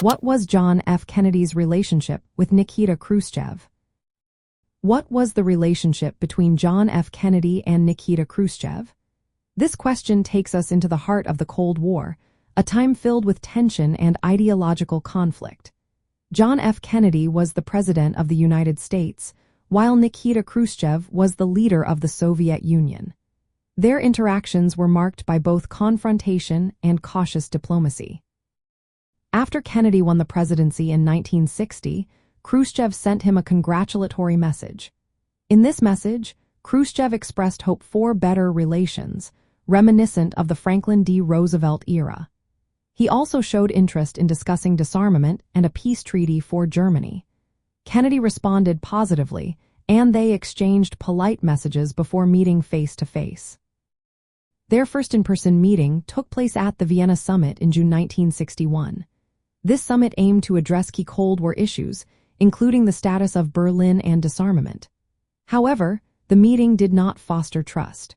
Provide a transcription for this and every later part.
What was John F. Kennedy's relationship with Nikita Khrushchev? What was the relationship between John F. Kennedy and Nikita Khrushchev? This question takes us into the heart of the Cold War, a time filled with tension and ideological conflict. John F. Kennedy was the President of the United States, while Nikita Khrushchev was the leader of the Soviet Union. Their interactions were marked by both confrontation and cautious diplomacy. After Kennedy won the presidency in 1960, Khrushchev sent him a congratulatory message. In this message, Khrushchev expressed hope for better relations, reminiscent of the Franklin D. Roosevelt era. He also showed interest in discussing disarmament and a peace treaty for Germany. Kennedy responded positively, and they exchanged polite messages before meeting face-to-face. Their first in-person meeting took place at the Vienna Summit in June 1961. This summit aimed to address key Cold War issues, including the status of Berlin and disarmament. However, the meeting did not foster trust.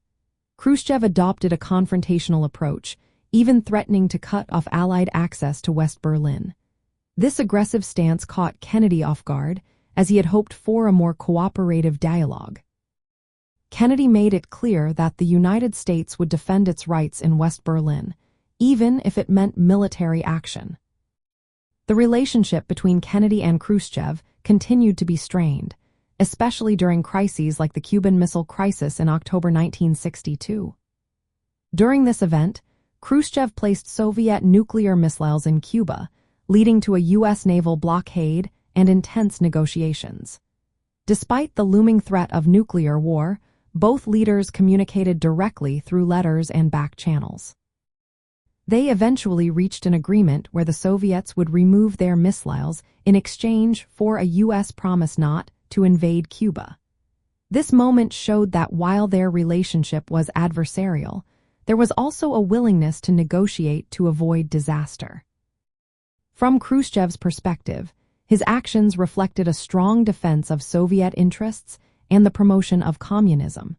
Khrushchev adopted a confrontational approach, even threatening to cut off Allied access to West Berlin. This aggressive stance caught Kennedy off guard, as he had hoped for a more cooperative dialogue. Kennedy made it clear that the United States would defend its rights in West Berlin, even if it meant military action. The relationship between Kennedy and Khrushchev continued to be strained, especially during crises like the Cuban Missile Crisis in October 1962. During this event, Khrushchev placed Soviet nuclear missiles in Cuba, leading to a U.S. naval blockade and intense negotiations. Despite the looming threat of nuclear war, both leaders communicated directly through letters and back channels. They eventually reached an agreement where the Soviets would remove their missiles in exchange for a U.S. promise not to invade Cuba. This moment showed that while their relationship was adversarial, there was also a willingness to negotiate to avoid disaster. From Khrushchev's perspective, his actions reflected a strong defense of Soviet interests and the promotion of communism.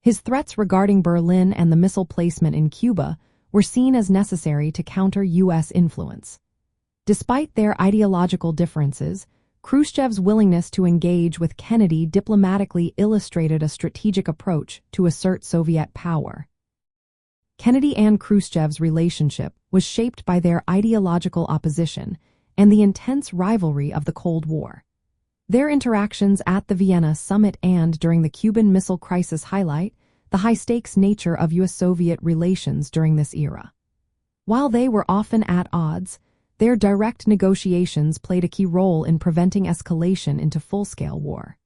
His threats regarding Berlin and the missile placement in Cuba were seen as necessary to counter U.S. influence. Despite their ideological differences, Khrushchev's willingness to engage with Kennedy diplomatically illustrated a strategic approach to assert Soviet power. Kennedy and Khrushchev's relationship was shaped by their ideological opposition and the intense rivalry of the Cold War. Their interactions at the Vienna Summit and during the Cuban Missile Crisis highlight the high-stakes nature of U.S.-Soviet relations during this era. While they were often at odds, their direct negotiations played a key role in preventing escalation into full-scale war.